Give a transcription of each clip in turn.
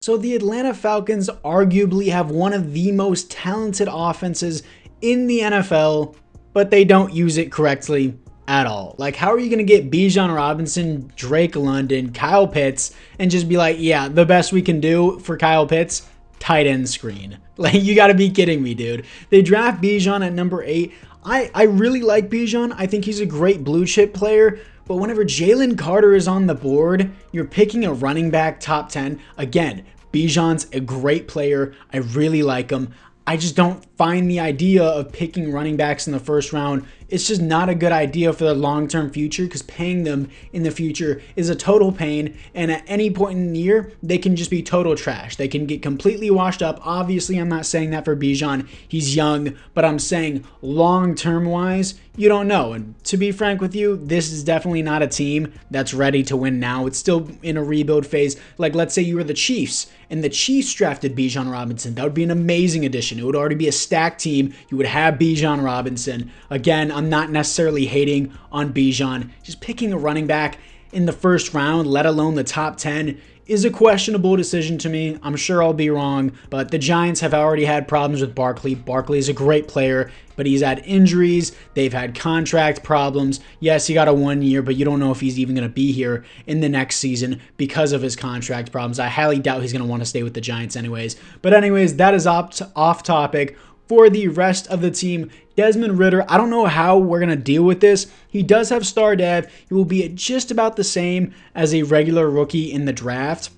So the Atlanta Falcons arguably have one of the most talented offenses in the NFL, but they don't use it correctly at all. Like, how are you going to get Bijan Robinson, Drake London, Kyle Pitts, and just be like, yeah, the best we can do for Kyle Pitts, tight end screen? Like, you got to be kidding me, dude. They draft Bijan at number 8. I really like Bijan. I think he's a great blue chip player. But whenever Jalen Carter is on the board, you're picking a running back top 10. Again, Bijan's a great player. I really like him. I just don't find the idea of picking running backs in the first round. It's just not a good idea for the long-term future, because paying them in the future is a total pain. And at any point in the year, they can just be total trash. They can get completely washed up. Obviously, I'm not saying that for Bijan. He's young, but I'm saying long-term wise, you don't know. And to be frank with you, this is definitely not a team that's ready to win now. It's still in a rebuild phase. Like, let's say you were the Chiefs and the Chiefs drafted Bijan Robinson. That would be an amazing addition. It would already be a stacked team. You would have Bijan Robinson. Again, I'm not necessarily hating on Bijan. Just picking a running back in the first round, let alone the top 10, is a questionable decision to me. I'm sure I'll be wrong, but the Giants have already had problems with Barkley. Barkley is a great player, but he's had injuries. They've had contract problems. Yes, he got a 1 year, but you don't know if he's even going to be here in the next season because of his contract problems. I highly doubt he's going to want to stay with the Giants anyways. But anyways, that is off topic. For the rest of the team, Desmond Ridder, I don't know how we're going to deal with this. He does have star dev. He will be at just about the same as a regular rookie in the draft.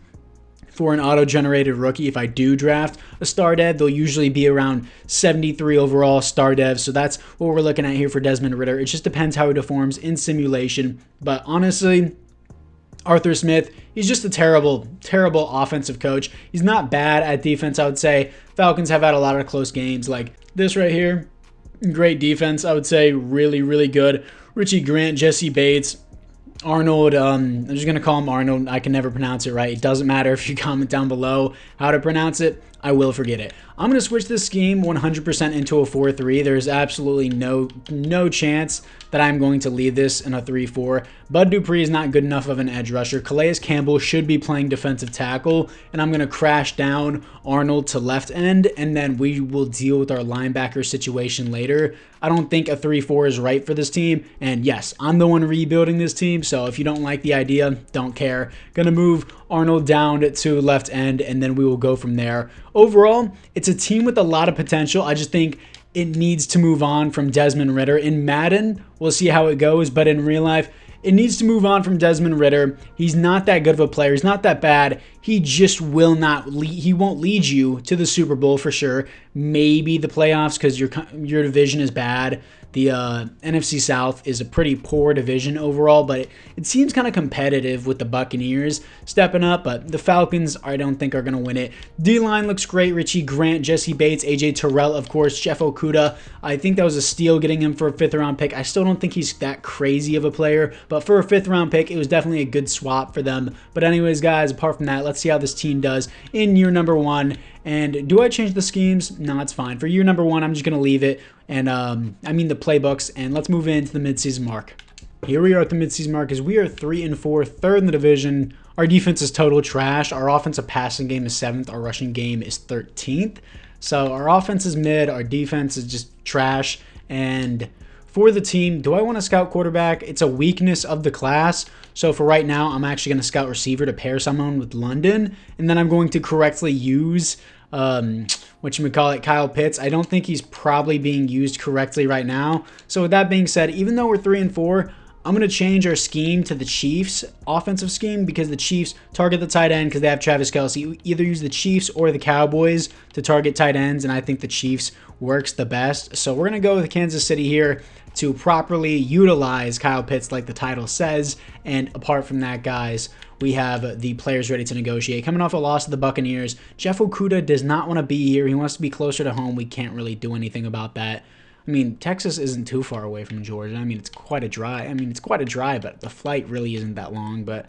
For an auto-generated rookie, if I do draft a star dev, they'll usually be around 73 overall star dev. So that's what we're looking at here for Desmond Ridder. It just depends how he performs in simulation. But honestly, Arthur Smith, he's just a terrible, terrible offensive coach. He's not bad at defense, I would say. Falcons have had a lot of close games like this right here. Great defense, I would say. Really, really good. Richie Grant, Jesse Bates, Arnold. I'm just going to call him Arnold. I can never pronounce it right. It doesn't matter if you comment down below how to pronounce it. I will forget it. I'm going to switch this scheme 100% into a 4-3. There's absolutely no chance that I'm going to leave this in a 3-4. Bud Dupree is not good enough of an edge rusher. Calais Campbell should be playing defensive tackle, and I'm going to crash down Arnold to left end, and then we will deal with our linebacker situation later. I don't think a 3-4 is right for this team, and yes, I'm the one rebuilding this team, so if you don't like the idea, don't care. Going to move Arnold down to left end, and then we will go from there. Overall, it's a team with a lot of potential. I just think it needs to move on from Desmond Ridder. In Madden, we'll see how it goes, but in real life, it needs to move on from Desmond Ridder. He's not that good of a player. He's not that bad. He just will not he won't lead you to the Super Bowl for sure. Maybe the playoffs because your division is bad. The NFC South is a pretty poor division overall, but it seems kind of competitive with the Buccaneers stepping up, but the Falcons, I don't think, are going to win it. D-line looks great. Richie Grant, Jesse Bates, AJ Terrell, of course, Jeff Okudah. I think that was a steal getting him for a 5th-round pick. I still don't think he's that crazy of a player, but for a 5th-round pick, it was definitely a good swap for them. But anyways, guys, apart from that, let's see how this team does in year number 1. And do I change the schemes? No, it's fine. For year number 1, I'm just going to leave it. And I mean the playbooks. And let's move into the midseason mark. Here we are at the midseason mark as we are 3-4, third in the division. Our defense is total trash. Our offensive passing game is 7th. Our rushing game is 13th. So our offense is mid. Our defense is just trash. And for the team, do I want to scout quarterback? It's a weakness of the class. So for right now, I'm actually going to scout receiver to pair someone with London. And then I'm going to correctly use, Kyle Pitts. I don't think he's probably being used correctly right now. So with that being said, even though we're 3-4, I'm going to change our scheme to the Chiefs' offensive scheme because the Chiefs target the tight end because they have Travis Kelce. You either use the Chiefs or the Cowboys to target tight ends, and I think the Chiefs works the best. So we're going to go with Kansas City here to properly utilize Kyle Pitts like the title says. And apart from that, guys, we have the players ready to negotiate. Coming off a loss to the Buccaneers, Jeff Okudah does not want to be here. He wants to be closer to home. We can't really do anything about that. I mean, Texas isn't too far away from Georgia. I mean, it's quite a drive, but the flight really isn't that long. But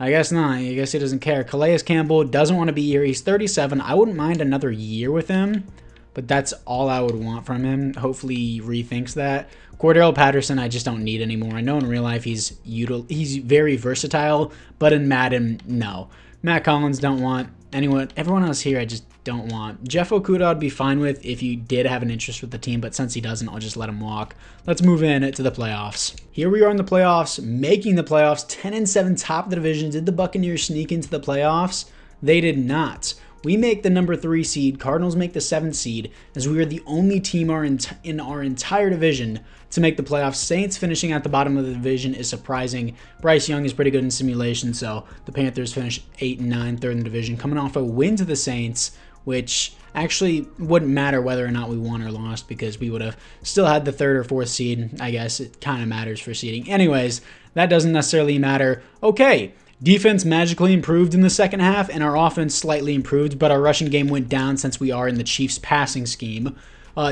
I guess not. I guess he doesn't care. Calais Campbell doesn't want to be here. He's 37. I wouldn't mind another year with him, but that's all I would want from him. Hopefully he rethinks that. Cordell Patterson, I just don't need anymore. I know in real life he's very versatile, but in Madden, no. Matt Collins, don't want. Everyone else here I just don't want. Jeff Okuda I'd be fine with if you did have an interest with the team, but since he doesn't, I'll just let him walk. Let's move in to the playoffs. Here we are in the playoffs, making the playoffs, 10-7, top of the division. Did the Buccaneers sneak into the playoffs? They did not. We make the number 3 seed. Cardinals make the 7th seed, as we are the only team in our entire division to make the playoffs. Saints finishing at the bottom of the division is surprising. Bryce Young is pretty good in simulation, so the Panthers finish 8-9, third in the division, coming off a win to the Saints, which actually wouldn't matter whether or not we won or lost because we would have still had the 3rd or 4th seed. I guess it kind of matters for seeding. Anyways, that doesn't necessarily matter. Okay. Defense magically improved in the second half, and our offense slightly improved, but our rushing game went down since we are in the Chiefs' passing scheme.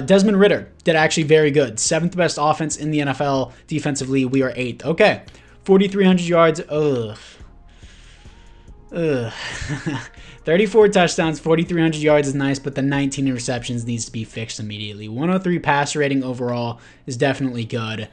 Desmond Ridder did actually very good. 7th best offense in the NFL. Defensively, we are 8th. Okay, 4,300 yards. Ugh. 34 touchdowns, 4,300 yards is nice, but the 19 interceptions needs to be fixed immediately. 103 passer rating overall is definitely good.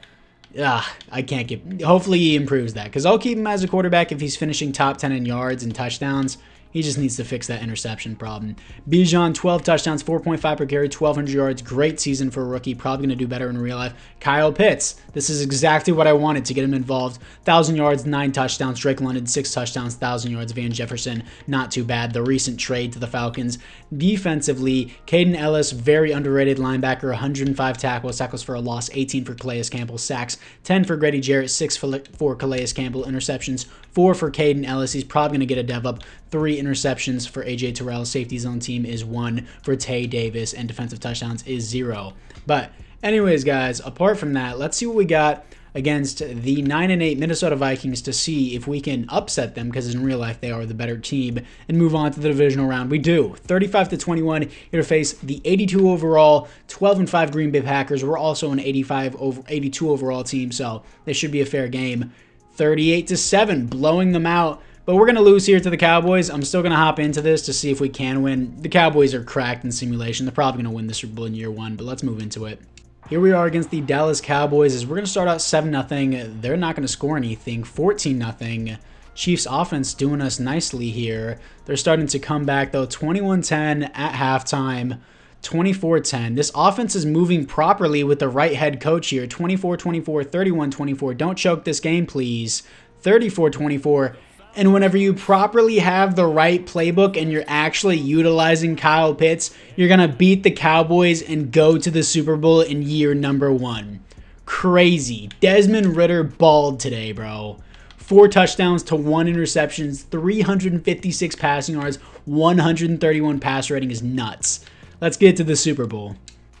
I can't give. Hopefully he improves that because I'll keep him as a quarterback if he's finishing top 10 in yards and touchdowns. He just needs to fix that interception problem. Bijan, 12 touchdowns, 4.5 per carry, 1,200 yards. Great season for a rookie. Probably going to do better in real life. Kyle Pitts. This is exactly what I wanted to get him involved. 1,000 yards, 9 touchdowns. Drake London, 6 touchdowns, 1,000 yards. Van Jefferson, not too bad. The recent trade to the Falcons. Defensively, Caden Ellis, very underrated linebacker. 105 tackles for a loss, 18 for Calais Campbell. Sacks, 10 for Grady Jarrett, 6 for Calais Campbell. Interceptions, 4 for Caden Ellis. He's probably going to get a dev up. 3 interceptions for AJ Terrell. Safeties on team is 1 for Tay Davis, and defensive touchdowns is 0. But anyways, guys, apart from that, let's see what we got against the 9-8 Minnesota Vikings to see if we can upset them, because in real life they are the better team, and move on to the divisional round. We do. 35-21 here to face the 82 overall, 12-5 Green Bay Packers. We're also an 82 overall team, so this should be a fair game. 38-7, blowing them out. But we're going to lose here to the Cowboys. I'm still going to hop into this to see if we can win. The Cowboys are cracked in simulation. They're probably going to win the Super Bowl in year 1, but let's move into it. Here we are against the Dallas Cowboys. As we're going to start out 7-0. They're not going to score anything. 14-0. Chiefs offense doing us nicely here. They're starting to come back, though. 21-10 at halftime. 24-10. This offense is moving properly with the right head coach here. 24-24, 31-24. Don't choke this game, please. 34-24. And whenever you properly have the right playbook and you're actually utilizing Kyle Pitts, you're going to beat the Cowboys and go to the Super Bowl in year number 1. Crazy. Desmond Ridder balled today, bro. 4 touchdowns to 1 interception, 356 passing yards, 131 passer rating is nuts. Let's get to the Super Bowl.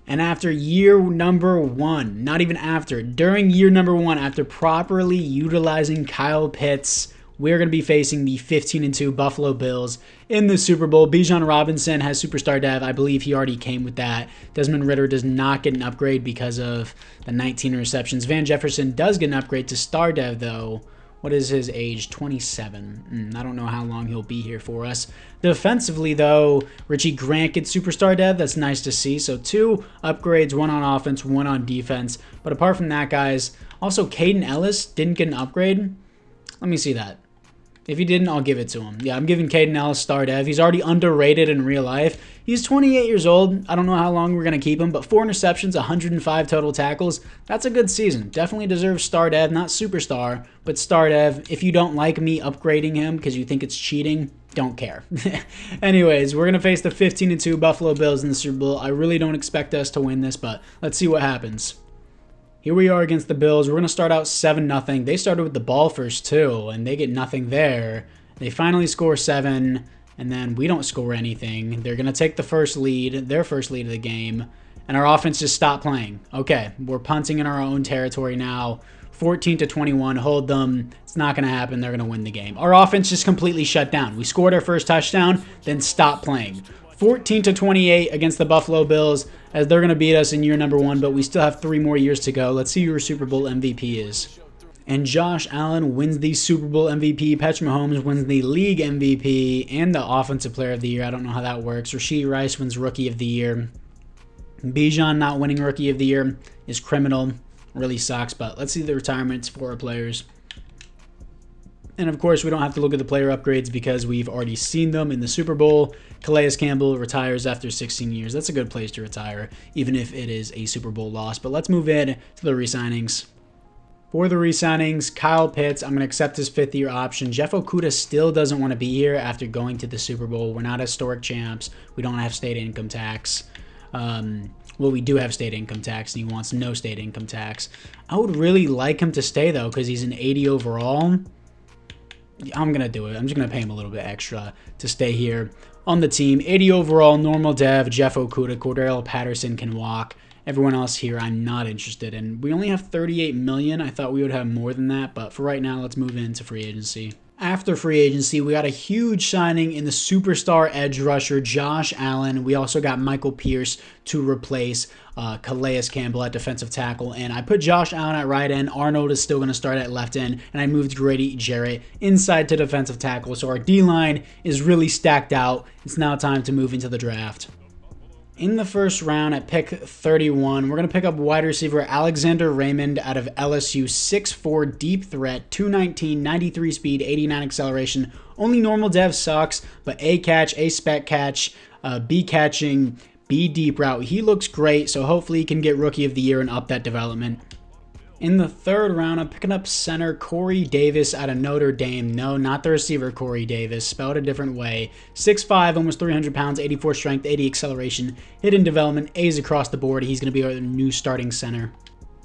And after year number 1, not even after, during year number 1, after properly utilizing Kyle Pitts, we're going to be facing the 15-2 Buffalo Bills in the Super Bowl. Bijan Robinson has superstar dev. I believe he already came with that. Desmond Ridder does not get an upgrade because of the 19 receptions. Van Jefferson does get an upgrade to star dev, though. What is his age? 27. I don't know how long he'll be here for us. Defensively, though, Richie Grant gets superstar dev. That's nice to see. So 2 upgrades, 1 on offense, 1 on defense. But apart from that, guys, also Caden Ellis didn't get an upgrade. Let me see that. If he didn't, I'll give it to him. Yeah, I'm giving Caden Ellis star dev. He's already underrated in real life. He's 28 years old. I don't know how long we're going to keep him, but 4 interceptions, 105 total tackles. That's a good season. Definitely deserves star dev, not superstar, but star dev. If you don't like me upgrading him because you think it's cheating, don't care. Anyways, we're going to face the 15-2 Buffalo Bills in the Super Bowl. I really don't expect us to win this, but let's see what happens. Here we are against the Bills. We're going to start out 7-0. They started with the ball first, too, and they get nothing there. They finally score 7, and then we don't score anything. They're going to take the first lead, their first lead of the game, and our offense just stopped playing. Okay, we're punting in our own territory now. 14-21, hold them. It's not going to happen. They're going to win the game. Our offense just completely shut down. We scored our first touchdown, then stopped playing. 14-28 against the Buffalo Bills, as they're going to beat us in year number 1, but we still have 3 more years to go. Let's see who your Super Bowl MVP is. And Josh Allen wins the Super Bowl MVP. Patrick Mahomes wins the league MVP and the Offensive Player of the Year. I don't know how that works. Rashee Rice wins Rookie of the Year. Bijan not winning Rookie of the Year is criminal. Really sucks, but let's see the retirements for our players. And of course, we don't have to look at the player upgrades because we've already seen them in the Super Bowl. Calais Campbell retires after 16 years. That's a good place to retire, even if it is a Super Bowl loss. But let's move in to the re-signings. For the re-signings, Kyle Pitts, I'm going to accept his 5th-year option. Jeff Okudah still doesn't want to be here after going to the Super Bowl. We're not historic champs. We don't have state income tax. Well, we do have state income tax, and he wants no state income tax. I would really like him to stay, though, because he's an 80 overall. I'm going to do it. I'm just going to pay him a little bit extra to stay here on the team. 80 overall, normal dev, Jeff Okudah, Cordell Patterson can walk. Everyone else here I'm not interested in. We only have 38 million. I thought we would have more than that, but for right now, let's move into free agency. After free agency, we got a huge signing in the superstar edge rusher, Josh Allen. We also got Michael Pierce to replace Calais Campbell at defensive tackle. And I put Josh Allen at right end. Arnold is still going to start at left end. And I moved Grady Jarrett inside to defensive tackle. So our D-line is really stacked out. It's now time to move into the draft. In the first round at pick 31, we're going to pick up wide receiver Alexander Raymond out of LSU, 6'4", deep threat, 219, 93 speed, 89 acceleration. Only normal dev sucks, but A catch, A spec catch, B catching, B deep route. He looks great, so hopefully he can get rookie of the year and up that development. In the third round, I'm picking up center Corey Davis out of Notre Dame. No, not the receiver Corey Davis, spelled a different way. 6'5", almost 300 pounds, 84 strength, 80 acceleration, hidden development, A's across the board. He's going to be our new starting center.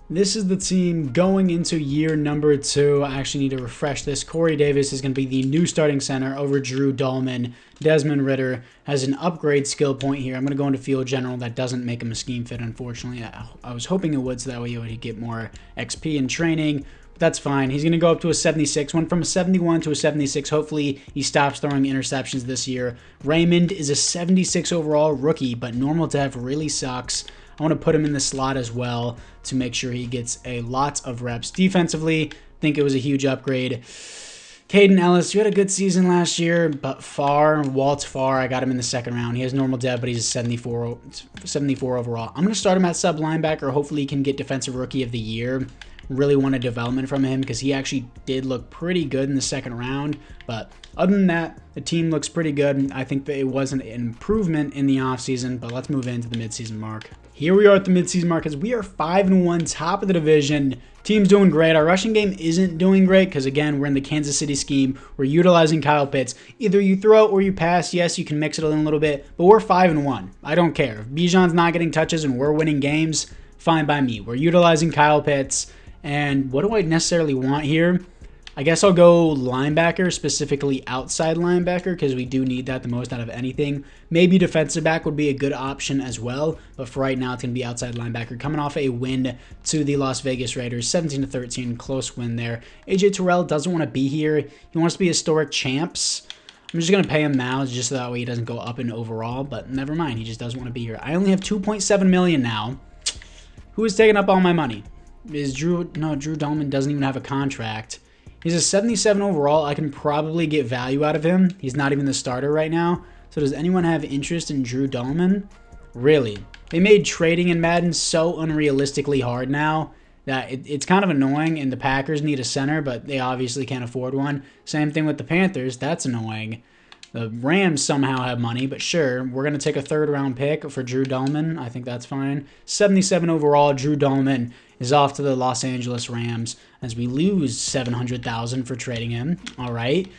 This is the team going into year number 2. I actually need to refresh this. Corey Davis is going to be the new starting center over Drew Dahlman. Desmond Ritter has an upgrade skill point here. I'm going to go into field general. That doesn't make him a scheme fit, unfortunately. I was hoping it would, so that way he would get more XP in training. But that's fine. He's going to go up to a 76. Went from a 71 to a 76. Hopefully, he stops throwing interceptions this year. Raymond is a 76 overall rookie, but normal dev really sucks. I want to put him in the slot as well to make sure he gets a lot of reps. Defensively, I think it was a huge upgrade. Caden Ellis, you had a good season last year, but Walt Farr, I got him in the second round. He has normal dev, but he's a 74 overall. I'm going to start him at sub linebacker. Hopefully he can get defensive rookie of the year. Really wanted development from him because he actually did look pretty good in the second round. But other than that, the team looks pretty good. I think that it was an improvement in the offseason, but let's move into the midseason mark. Here we are at the midseason mark as we are 5-1, top of the division. Team's doing great. Our rushing game isn't doing great because, again, we're in the Kansas City scheme. We're utilizing Kyle Pitts. Either you throw or you pass. Yes, you can mix it in a little bit, but we're 5-1. I don't care. If Bijan's not getting touches and we're winning games, fine by me. We're utilizing Kyle Pitts. And what do I necessarily want here? I guess I'll go linebacker, specifically outside linebacker, because we do need that the most out of anything. Maybe defensive back would be a good option as well, but for right now, it's going to be outside linebacker. Coming off a win to the Las Vegas Raiders, 17-13, close win there. AJ Terrell doesn't want to be here. He wants to be historic champs. I'm just going to pay him now, just so that way he doesn't go up in overall, but never mind. He just doesn't want to be here. I only have $2.7 million now. Who is taking up all my money? Drew Dahlman doesn't even have a contract. He's a 77 overall. I can probably get value out of him. He's not even the starter right now. So does anyone have interest in Drew Dahlman? Really? They made trading in Madden so unrealistically hard now that it's kind of annoying, and the Packers need a center, but they obviously can't afford one. Same thing with the Panthers. That's annoying. The Rams somehow have money, but sure, we're going to take a third-round pick for Drew Dahlman. I think that's fine. 77 overall, Drew Dahlman is off to the Los Angeles Rams as we lose $700,000 for trading him. All right.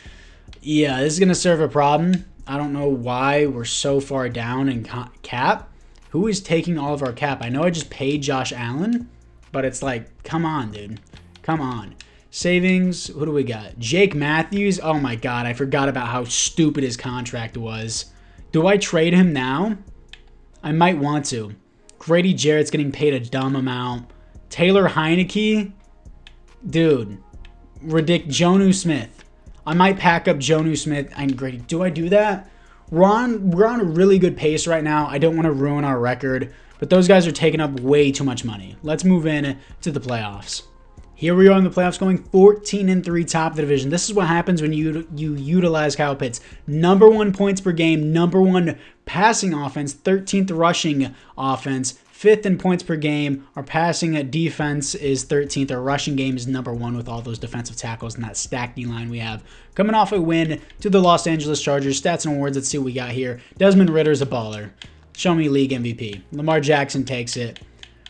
Yeah, this is going to serve a problem. I don't know why we're so far down in cap. Who is taking all of our cap? I know I just paid Josh Allen, but it's like, come on, dude. Come on. Savings, who do we got? Jake Matthews. Oh my God, I forgot about how stupid his contract was. Do I trade him now? I might want to. Grady Jarrett's getting paid a dumb amount. Taylor Heineke? Dude. Jonnu Smith. I might pack up Jonnu Smith and Grady. Do I do that? We're on a really good pace right now. I don't want to ruin our record, but those guys are taking up way too much money. Let's move in to the playoffs. Here we are in the playoffs going 14-3, top of the division. This is what happens when you utilize Kyle Pitts. Number 1 points per game, number 1 passing offense, 13th rushing offense, 5th in points per game. Our passing defense is 13th. Our rushing game is number 1 with all those defensive tackles and that stacked D-line we have. Coming off a win to the Los Angeles Chargers. Stats and awards, let's see what we got here. Desmond Ritter's a baller. Show me league MVP. Lamar Jackson takes it.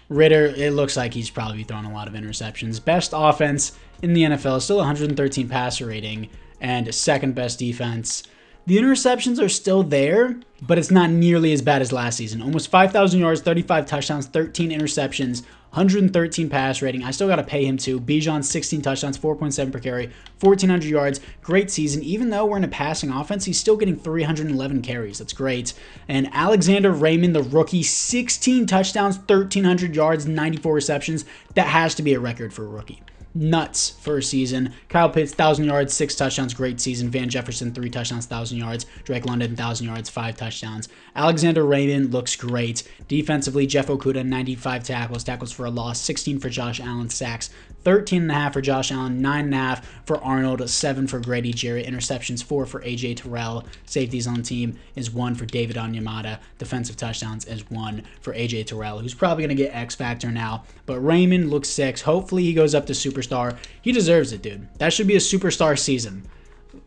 Ritter, it looks like he's probably throwing a lot of interceptions. Best offense in the NFL, still 113 passer rating, and second best defense. The interceptions are still there, but it's not nearly as bad as last season. Almost 5,000 yards, 35 touchdowns, 13 interceptions, 113 pass rating. I still got to pay him too. Bijan, 16 touchdowns, 4.7 per carry, 1,400 yards. Great season. Even though we're in a passing offense, he's still getting 311 carries. That's great. And Alexander Raymond, the rookie, 16 touchdowns, 1,300 yards, 94 receptions. That has to be a record for a rookie. Nuts for a season. Kyle Pitts, 1,000 yards, 6 touchdowns, great season. Van Jefferson, 3 touchdowns, 1,000 yards. Drake London, 1,000 yards, 5 touchdowns. Alexander Raymond looks great. Defensively, Jeff Okudah, 95 tackles for a loss, 16 for Josh Allen, sacks, 13.5 for Josh Allen, 9.5 for Arnold, 7 for Grady Jarrett, interceptions, 4 for AJ Terrell. Safeties on the team is 1 for David Onyemata. Defensive touchdowns is 1 for AJ Terrell, who's probably going to get X Factor now. But Raymond looks 6. Hopefully he goes up to superstar. He deserves it, dude. That should be a superstar season.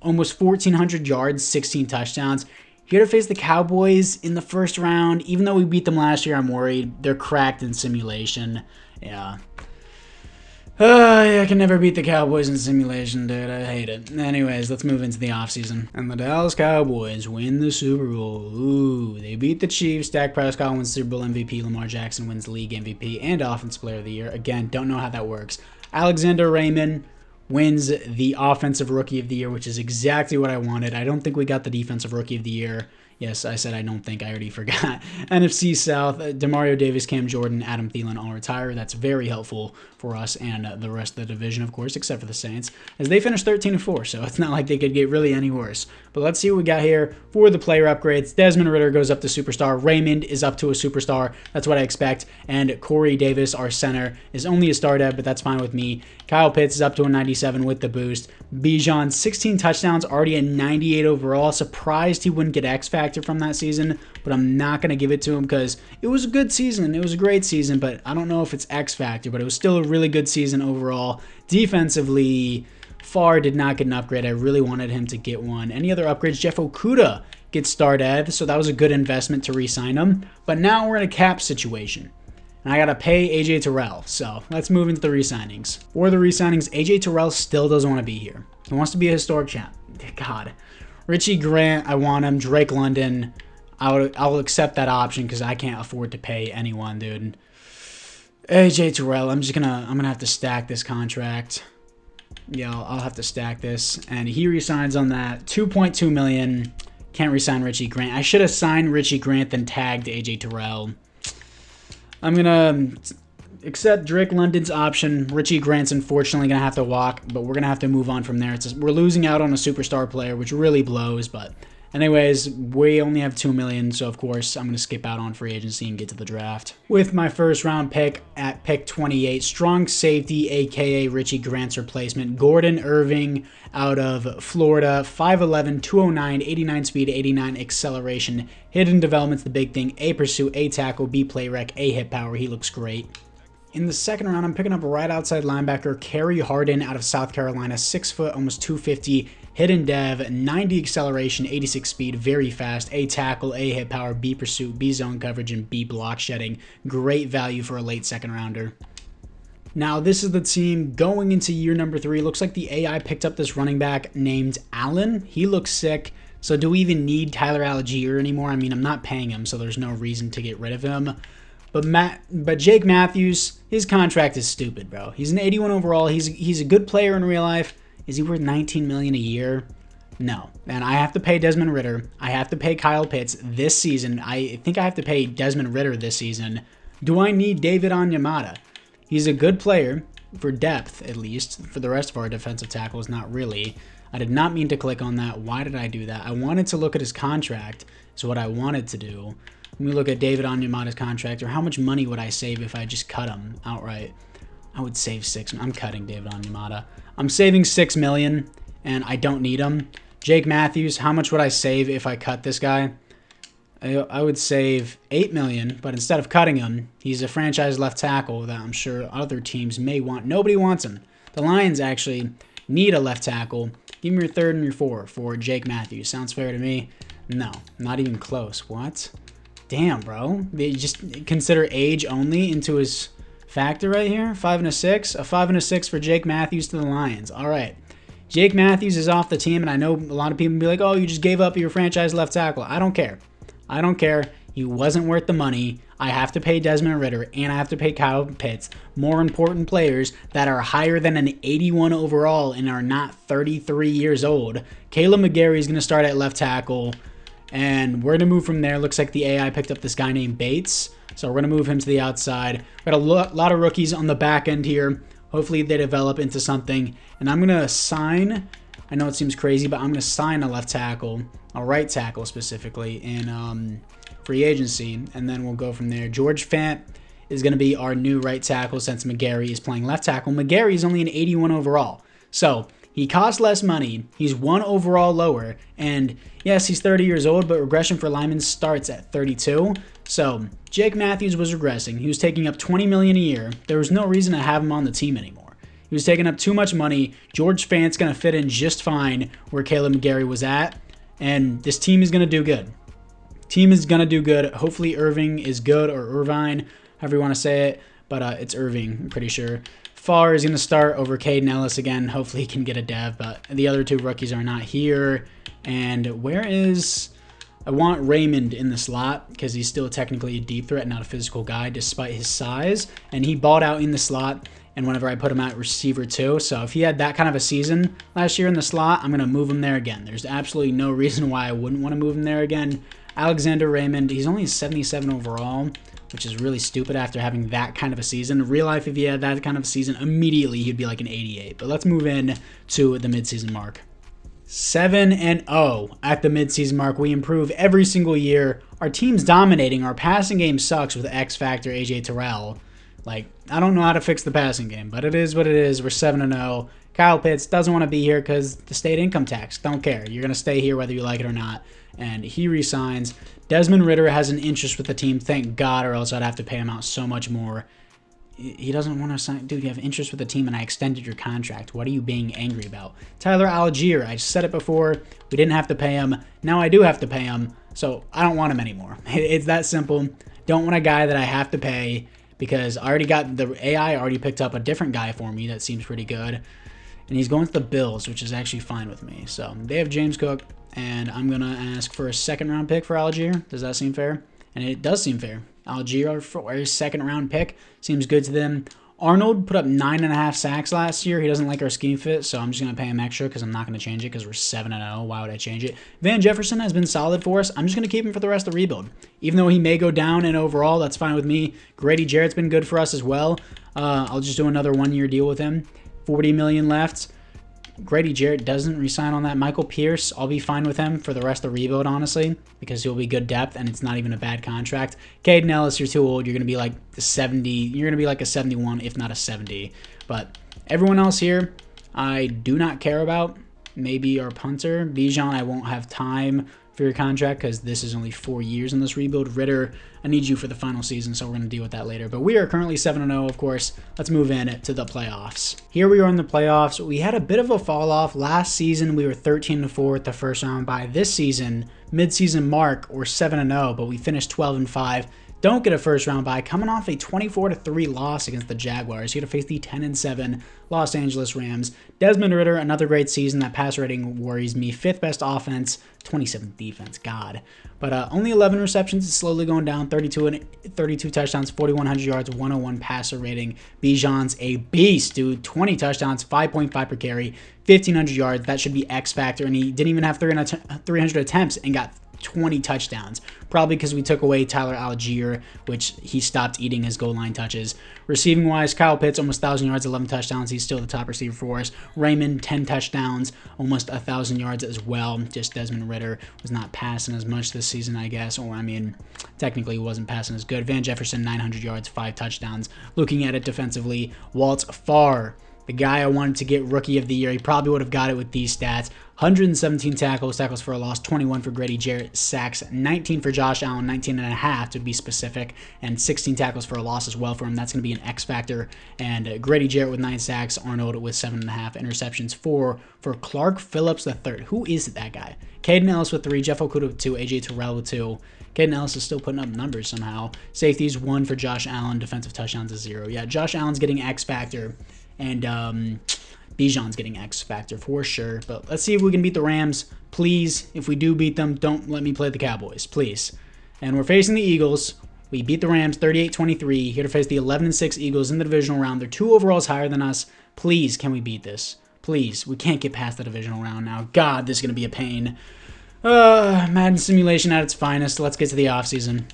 Almost 1,400 yards, 16 touchdowns. Here to face the Cowboys in the first round. Even though we beat them last year, I'm worried. They're cracked in simulation. Yeah. I can never beat the Cowboys in simulation, dude. I hate it. Anyways, let's move into the offseason. And the Dallas Cowboys win the Super Bowl. Ooh, they beat the Chiefs. Dak Prescott wins Super Bowl MVP. Lamar Jackson wins league MVP and Offensive Player of the Year. Again, don't know how that works. Alexander Raymond wins the Offensive Rookie of the Year, which is exactly what I wanted. I don't think we got the Defensive Rookie of the Year. Yes, I said I don't think. I already forgot. NFC South, Demario Davis, Cam Jordan, Adam Thielen all retire. That's very helpful for us and the rest of the division, of course, except for the Saints, as they finished 13-4, so it's not like they could get really any worse. But let's see what we got here for the player upgrades. Desmond Ridder goes up to superstar. Raymond is up to a superstar. That's what I expect. And Corey Davis, our center, is only a star dev, but that's fine with me. Kyle Pitts is up to a 97 with the boost. Bijan, 16 touchdowns, already a 98 overall. Surprised he wouldn't get X Factor from that season, but I'm not going to give it to him because it was a good season. It was a great season, but I don't know if it's X Factor, but it was still a really good season overall. Defensively, Farr did not get an upgrade. I really wanted him to get one. Any other upgrades? Jeff Okudah gets star dev, so that was a good investment to re-sign him. But now we're in a cap situation. And I got to pay AJ Terrell. So let's move into the re-signings. For the re-signings, AJ Terrell still doesn't want to be here. He wants to be a historic champ. God. Richie Grant, I want him. Drake London, I'll accept that option because I can't afford to pay anyone, dude. AJ Terrell, I'm gonna have to stack this contract. Yeah, I'll have to stack this. And he resigns on that. 2.2 million. Can't resign Richie Grant. I should have signed Richie Grant then tagged AJ Terrell. I'm going to accept Drake London's option. Richie Grant's unfortunately going to have to walk, but we're going to have to move on from there. We're losing out on a superstar player, which really blows. But anyways, we only have 2 million, so of course I'm going to skip out on free agency and get to the draft. With my first round pick at pick 28, strong safety, aka Richie Grant's replacement, Gordon Irving out of Florida, 5'11", 209, 89 speed, 89 acceleration. Hidden development's the big thing. A pursuit, A tackle, B play rec, A hit power. He looks great. In the second round, I'm picking up a right outside linebacker, Kerry Harden out of South Carolina, 6 foot, almost 250, hidden dev, 90 acceleration, 86 speed, very fast, A tackle, A hit power, B pursuit, B zone coverage, and B block shedding. Great value for a late second rounder. Now, this is the team going into year number 3. Looks like the AI picked up this running back named Allen. He looks sick. So do we even need Tyler Algier anymore? I mean, I'm not paying him, so there's no reason to get rid of him. But Jake Matthews, his contract is stupid, bro. He's an 81 overall. He's a good player in real life. Is he worth $19 million a year? No. And I have to pay Desmond Ridder. I have to pay Kyle Pitts this season. I think I have to pay Desmond Ridder this season. Do I need David Onyemata? He's a good player for depth, at least. For the rest of our defensive tackles, not really. I did not mean to click on that. Why did I do that? I wanted to look at his contract. Is what I wanted to do. Let me look at David Onyemata's contract, or how much money would I save if I just cut him outright? I would save I'm cutting David Onyemata. I'm saving $6 million, and I don't need him. Jake Matthews, how much would I save if I cut this guy? I would save $8 million, but instead of cutting him, he's a franchise left tackle that I'm sure other teams may want. Nobody wants him. The Lions actually need a left tackle. Give me your third and your four for Jake Matthews. Sounds fair to me? No, not even close. What? Damn, bro. They just consider age only into his factor right here. 5 and a 6. A 5 and a 6 for Jake Matthews to the Lions. All right. Jake Matthews is off the team, and I know a lot of people will be like, oh, you just gave up your franchise left tackle. I don't care. I don't care. He wasn't worth the money. I have to pay Desmond Ridder, and I have to pay Kyle Pitts. More important players that are higher than an 81 overall and are not 33 years old. Caleb McGarry is going to start at left tackle, and we're going to move from there. Looks like the AI picked up this guy named Bates, so we're going to move him to the outside. We've got a lot of rookies on the back end here. Hopefully they develop into something, and I'm going to sign, I know it seems crazy, but I'm going to sign a left tackle, a right tackle specifically, in free agency, and then we'll go from there. George Fant is going to be our new right tackle since McGarry is playing left tackle. McGarry is only an 81 overall, so he costs less money. He's 1 overall lower, and yes, he's 30 years old, but regression for linemen starts at 32. So Jake Matthews was regressing. He was taking up $20 million a year. There was no reason to have him on the team anymore. He was taking up too much money. George Fant's going to fit in just fine where Caleb McGarry was at, and this team is going to do good. Team is going to do good. Hopefully Irving is good, or Irvine, however you want to say it, but it's Irving, I'm pretty sure. Farr is going to start over Caden Ellis again. Hopefully he can get a dev, but the other two rookies are not here. And where is... I want Raymond in the slot because he's still technically a deep threat, not a physical guy, despite his size. And he balled out in the slot, and whenever I put him at receiver too. So if he had that kind of a season last year in the slot, I'm going to move him there again. There's absolutely no reason why I wouldn't want to move him there again. Alexander Raymond, he's only 77 overall, which is really stupid after having that kind of a season. In real life, if he had that kind of a season, immediately he'd be like an 88. But let's move in to the midseason mark. 7-0 at the midseason mark. We improve every single year. Our team's dominating. Our passing game sucks with X Factor AJ Terrell. Like, I don't know how to fix the passing game, but it is what it is. We're 7-0. Kyle Pitts doesn't want to be here because the state income tax. Don't care. You're going to stay here whether you like it or not. And he resigns. Desmond Ridder has an interest with the team. Thank God, or else I'd have to pay him out so much more. He doesn't want to sign. Dude, you have interest with the team, and I extended your contract. What are you being angry about? Tyler Algier, I said it before. We didn't have to pay him. Now I do have to pay him, so I don't want him anymore. It's that simple. Don't want a guy that I have to pay because I already got the AI already picked up a different guy for me that seems pretty good. And he's going to the Bills, which is actually fine with me. So they have James Cook, and I'm going to ask for a second-round pick for Algier. Does that seem fair? And it does seem fair. Algier for a second-round pick seems good to them. Arnold put up 9.5 sacks last year. He doesn't like our scheme fit, so I'm just going to pay him extra because I'm not going to change it because we're 7-0. Why would I change it? Van Jefferson has been solid for us. I'm just going to keep him for the rest of the rebuild. Even though he may go down in overall, that's fine with me. Grady Jarrett's been good for us as well. I'll just do another one-year deal with him. $40 million left. Grady Jarrett doesn't resign on that. Michael Pierce, I'll be fine with him for the rest of the rebuild, honestly, because he'll be good depth, and it's not even a bad contract. Caden Ellis, you're too old. You're going to be like the 70. You're going to be like a 71, if not a 70. But everyone else here, I do not care about. Maybe our punter. Bijan, I won't have time for your contract because this is only 4 years in this rebuild. Ritter, I need you for the final season, so we're going to deal with that later. But we are currently 7-0, of course. Let's move in to the playoffs. Here we are in the playoffs. We had a bit of a fall off. Last season, we were 13-4 at the first round. By this season, mid-season mark, we're 7-0, but we finished 12-5. Don't get a first round bye. Coming off a 24-3 loss against the Jaguars. You got to face the 10-7 Los Angeles Rams. Desmond Ridder, another great season. That pass rating worries me. 5th best offense, 27th defense. God. But only 11 receptions. It's slowly going down. 32 touchdowns, 4,100 yards, 101 passer rating. Bijan's a beast, dude. 20 touchdowns, 5.5 per carry, 1,500 yards. That should be X factor. And he didn't even have 300 attempts and got 20 touchdowns, probably because we took away Tyler Algier, which he stopped eating his goal line touches. Receiving wise, Kyle Pitts, almost 1,000 yards, 11 touchdowns. He's still the top receiver for us. Raymond, 10 touchdowns, almost 1,000 yards as well. Just Desmond Ridder was not passing as much this season, I guess. Or, I mean, technically he wasn't passing as good. Van Jefferson, 900 yards, 5 touchdowns. Looking at it defensively, Walt's Farr, the guy I wanted to get Rookie of the Year. He probably would have got it with these stats. 117 tackles for a loss, 21 for Grady Jarrett, sacks, 19 for Josh Allen, 19.5 to be specific, and 16 tackles for a loss as well for him. That's going to be an X factor. And Grady Jarrett with 9 sacks, Arnold with 7.5 interceptions, 4 for Clark Phillips III. Who is that guy? Caden Ellis with 3, Jeff Okudah with 2, AJ Terrell with 2. Caden Ellis is still putting up numbers somehow. Safeties, 1 for Josh Allen, defensive touchdowns is 0. Yeah, Josh Allen's getting X factor, and Bijan's getting X factor for sure. But let's see if we can beat the Rams. Please, if we do beat them, don't let me play the Cowboys, please. And we're facing the Eagles. We beat the Rams 38-23. Here to face the 11-6 Eagles in the divisional round. They're 2 overalls higher than us. Please, can we beat this? Please, we can't get past the divisional round now. God, this is going to be a pain. Madden simulation at its finest. Let's get to the offseason.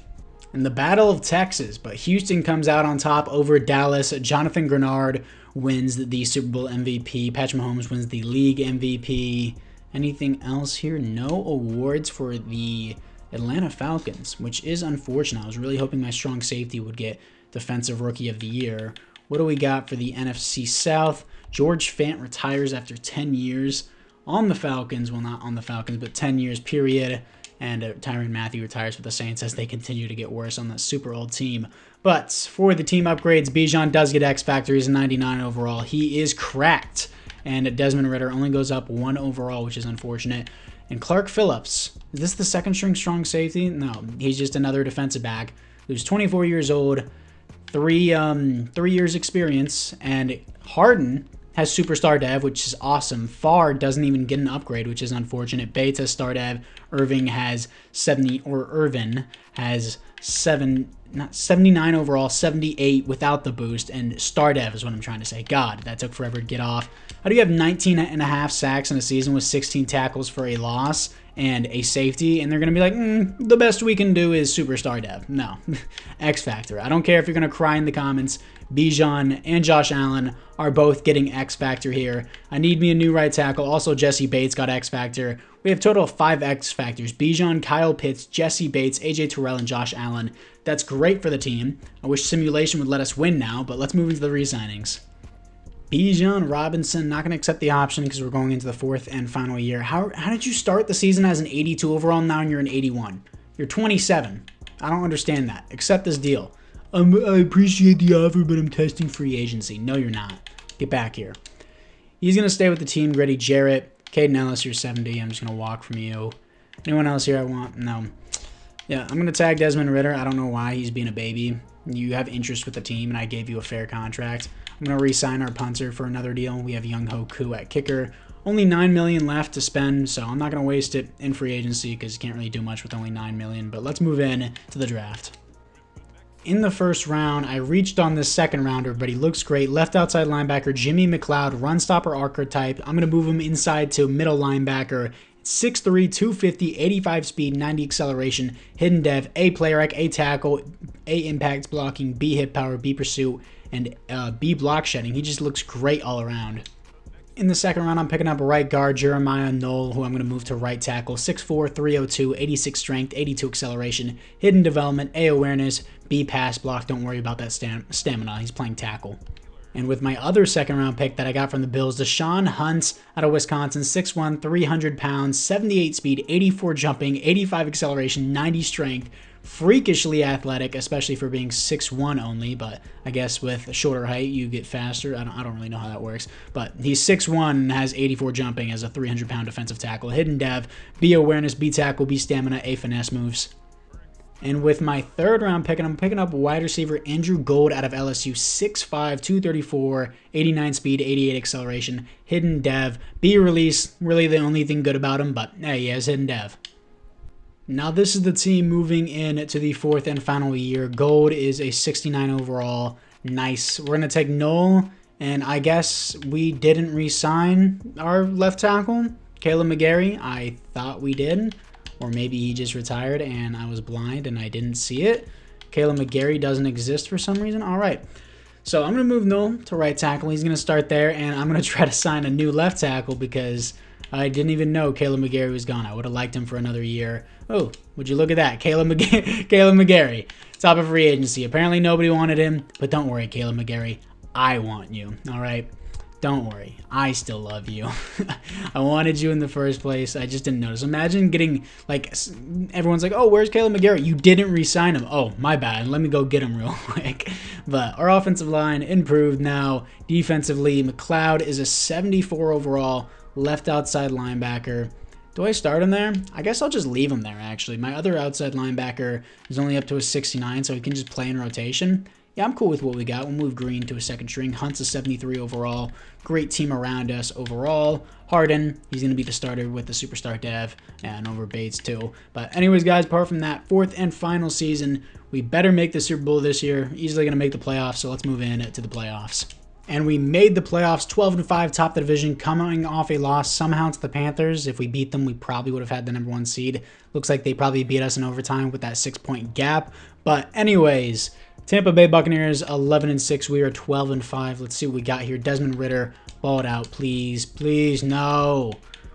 In the Battle of Texas, but Houston comes out on top over Dallas. Jonathan Grenard wins the Super Bowl MVP. Patrick Mahomes wins the league MVP. Anything else here? No awards for the Atlanta Falcons, which is unfortunate. I was really hoping my strong safety would get Defensive Rookie of the Year. What do we got for the NFC South? George Fant retires after 10 years on the Falcons. Well, not on the Falcons, but 10 years period. And Tyrann Mathieu retires for the Saints as they continue to get worse on that super old team. But for the team upgrades, Bijan does get X Factor. He's a 99 overall. He is cracked. And Desmond Ridder only goes up 1 overall, which is unfortunate. And Clark Phillips, is this the second string strong safety? No, he's just another defensive back who's 24 years old, 3 years experience. And Harden has Superstar Dev, which is awesome. Farr doesn't even get an upgrade, which is unfortunate. Bates has Star Dev. Irvin has 79 overall, 78 without the boost, and Star Dev is what I'm trying to say. God, that took forever to get off. How do you have 19.5 sacks in a season with 16 tackles for a loss and a safety? And they're going to be like, the best we can do is Superstar Dev. No. X Factor. I don't care if you're going to cry in the comments. Bijan and Josh Allen are both getting X Factor here. I need me a new right tackle. Also, Jesse Bates got X Factor. We have a total of 5 X Factors. Bijan, Kyle Pitts, Jesse Bates, AJ Terrell, and Josh Allen. That's great for the team. I wish simulation would let us win now, but let's move into the re-signings. Bijan Robinson, not going to accept the option because we're going into the 4th and final year. How did you start the season as an 82 overall, now you're an 81? You're 27. I don't understand that. Accept this deal. I appreciate the offer, but I'm testing free agency. No, you're not. Get back here. He's going to stay with the team. Grady Jarrett. Caden Ellis, you're 70. I'm just going to walk from you. Anyone else here I want? No. Yeah, I'm going to tag Desmond Ridder. I don't know why he's being a baby. You have interest with the team, and I gave you a fair contract. I'm going to re-sign our punter for another deal. We have Young Ho Koo at kicker. Only $9 million left to spend, so I'm not going to waste it in free agency because you can't really do much with only $9 million. But let's move in to the draft. In the first round, I reached on this second rounder, but he looks great. Left outside linebacker, Jimmy McLeod, run stopper archetype. I'm going to move him inside to middle linebacker. 6'3", 250, 85 speed, 90 acceleration, hidden dev, A play rec, A tackle, A impact blocking, B hit power, B pursuit, and B block shedding. He just looks great all around. In the second round, I'm picking up right guard Jeremiah Knoll, who I'm going to move to right tackle. 6'4", 302, 86 strength, 82 acceleration, hidden development, A awareness, B pass block. Don't worry about that stamina. He's playing tackle. And with my other second round pick that I got from the Bills, Deshaun Hunt out of Wisconsin, 6'1", 300 pounds, 78 speed, 84 jumping, 85 acceleration, 90 strength, freakishly athletic, especially for being 6'1" only, but I guess with a shorter height you get faster. I don't really know how that works, but he's 6'1" and has 84 jumping as a 300-pound defensive tackle. Hidden dev, B awareness, B tackle, B stamina, A finesse moves. And with my third round pick, I'm picking up wide receiver Andrew Gold out of LSU, 6'5", 234, 89 speed, 88 acceleration, hidden dev, B release, really the only thing good about him, but hey, he has hidden dev. Now this is the team moving in to the 4th and final year. Gold is a 69 overall. Nice. We're going to take Knoll, and I guess we didn't re-sign our left tackle, Caleb McGarry. I thought we did. Or maybe he just retired and I was blind and I didn't see it. Caleb McGarry doesn't exist for some reason. All right. So I'm going to move Knoll to right tackle. He's going to start there, and I'm going to try to sign a new left tackle because I didn't even know Caleb McGarry was gone. I would have liked him for another year. Oh, would you look at that? Caleb McGarry, top of free agency. Apparently nobody wanted him, but don't worry, Caleb McGarry. I want you. All right. Don't worry, I still love you. I wanted you in the first place. I just didn't notice. Imagine getting, like, everyone's like, oh, where's Caleb McGarrett? You didn't re-sign him. Oh, my bad. Let me go get him real quick. But our offensive line improved now. Defensively, McLeod is a 74 overall left outside linebacker. Do I start him there? I guess I'll just leave him there, actually. My other outside linebacker is only up to a 69, so he can just play in rotation. Yeah, I'm cool with what we got. We'll move Green to a second string. Hunt's a 73 overall. Great team around us overall. Harden, he's going to be the starter with the superstar dev, and over Bates too. But anyways, guys, apart from that, fourth and final season, we better make the Super Bowl this year. Easily going to make the playoffs, so let's move in to the playoffs. And we made the playoffs, 12-5, top the division, coming off a loss somehow to the Panthers. If we beat them, we probably would have had the #1 seed. Looks like they probably beat us in overtime with that 6-point gap. But anyways, Tampa Bay Buccaneers, 11-6. We are 12-5. Let's see what we got here. Desmond Ridder, ball it out, please. Please, no.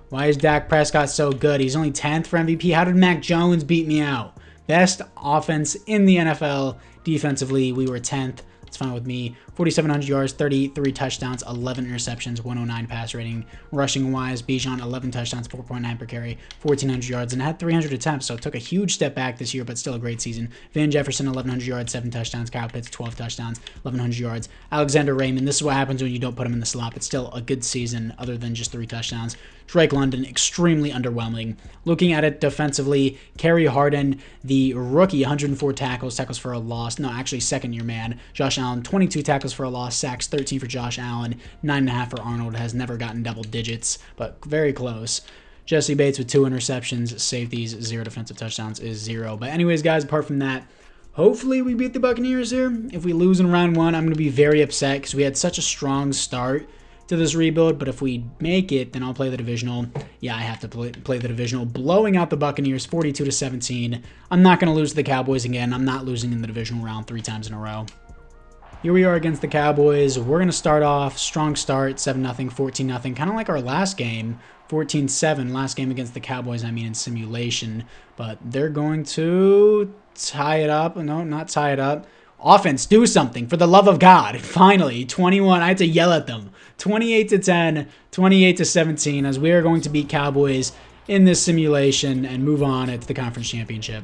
Why is Dak Prescott so good? He's only 10th for MVP. How did Mac Jones beat me out? Best offense in the NFL. Defensively, we were 10th. It's fine with me. 4,700 yards, 33 touchdowns, 11 interceptions, 109 pass rating. Rushing wise, Bijan 11 touchdowns, 4.9 per carry, 1,400 yards, and had 300 attempts, so it took a huge step back this year, but still a great season. Van Jefferson 1,100 yards, 7 touchdowns. Kyle Pitts 12 touchdowns, 1,100 yards. Alexander Raymond, this is what happens when you don't put him in the slot, but still a good season other than just 3 touchdowns. Drake London, extremely underwhelming. Looking at it defensively, Kerry Harden, the rookie, 104 tackles for a loss. No, actually second-year man. Josh Allen, 22 tackles for a loss. Sacks, 13 for Josh Allen. 9.5 for Arnold. Has never gotten double digits, but very close. Jesse Bates with 2 interceptions. Safeties, 0 defensive touchdowns is 0. But anyways, guys, apart from that, hopefully we beat the Buccaneers here. If we lose in round 1, I'm going to be very upset because we had such a strong start to this rebuild, but if we make it, then I'll play the divisional. Yeah, I have to play the divisional, blowing out the Buccaneers 42-17. I'm not going to lose to the Cowboys again. I'm not losing in the divisional round 3 times in a row. Here we are against the Cowboys. We're going to start off strong start, 7-0, 14-0, kind of like our last game, 14-7, last game against the Cowboys, I mean in simulation, but they're going to tie it up. No, not tie it up. Offense, do something, for the love of God. Finally, 21, I had to yell at them. 28-10, 28-17, as we are going to beat Cowboys in this simulation and move on to the conference championship.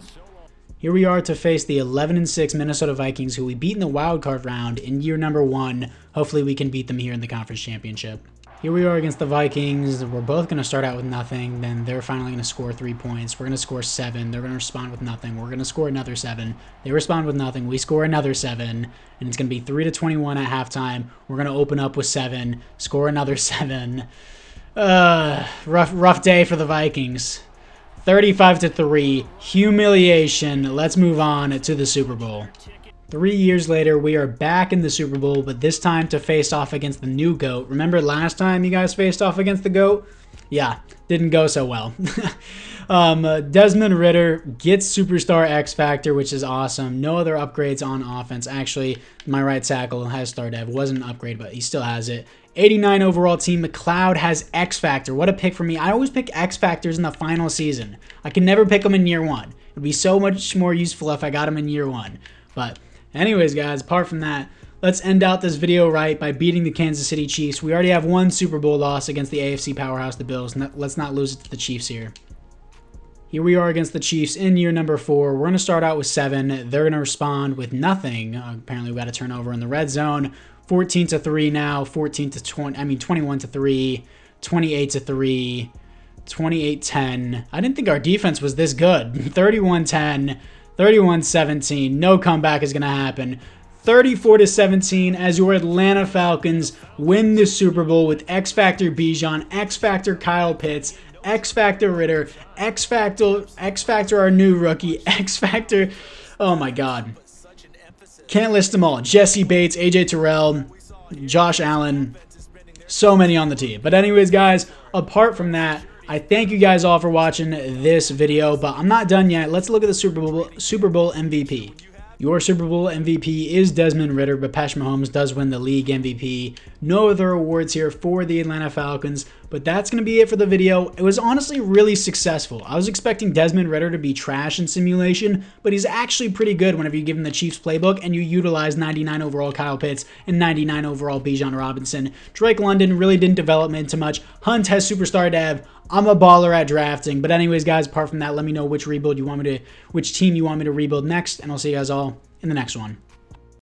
Here we are to face the 11-6 Minnesota Vikings, who we beat in the wild card round in year number 1. Hopefully we can beat them here in the conference championship. Here we are against the Vikings. We're both going to start out with nothing. Then they're finally going to score 3 points. We're going to score 7. They're going to respond with nothing. We're going to score another 7. They respond with nothing. We score another 7. And it's going to be 3-21 at halftime. We're going to open up with 7. Score another 7. Rough day for the Vikings. 35-3. Humiliation. Let's move on to the Super Bowl. 3 years later, we are back in the Super Bowl, but this time to face off against the new GOAT. Remember last time you guys faced off against the GOAT? Yeah, didn't go so well. Desmond Ridder gets Superstar X Factor, which is awesome. No other upgrades on offense. Actually, my right tackle has Star Dev. Wasn't an upgrade, but he still has it. 89 overall team. McLeod has X Factor. What a pick for me. I always pick X Factors in the final season. I can never pick them in year 1. It would be so much more useful if I got them in year 1. But anyways, guys, apart from that, let's end out this video right by beating the Kansas City Chiefs. We already have 1 Super Bowl loss against the AFC powerhouse, the Bills. Let's not lose it to the Chiefs here. Here we are against the Chiefs in year number 4. We're going to start out with 7. They're going to respond with nothing. Apparently, we got a turnover in the red zone. 14-3 now. 21-3. 28-3. 28-10. I didn't think our defense was this good. 31-10. 31-17. No comeback is going to happen. 34-17 as your Atlanta Falcons win the Super Bowl with X Factor Bijan, X Factor Kyle Pitts, X Factor Ridder, X Factor our new rookie, X Factor. Oh my God. Can't list them all. Jesse Bates, AJ Terrell, Josh Allen. So many on the team. But anyways, guys, apart from that, I thank you guys all for watching this video, but I'm not done yet. Let's look at the Super Bowl MVP. Your Super Bowl MVP is Desmond Ridder, but Patrick Mahomes does win the league MVP. No other awards here for the Atlanta Falcons, But that's going to be it for the video. It was honestly really successful. I was expecting Desmond Ridder to be trash in simulation, but he's actually pretty good whenever you give him the Chiefs playbook and you utilize 99 overall Kyle Pitts and 99 overall Bijan Robinson. Drake London really didn't develop me into much. Hunt has superstar dev. I'm a baller at drafting. But anyways, guys, apart from that, let me know which team you want me to rebuild next, and I'll see you guys all in the next one.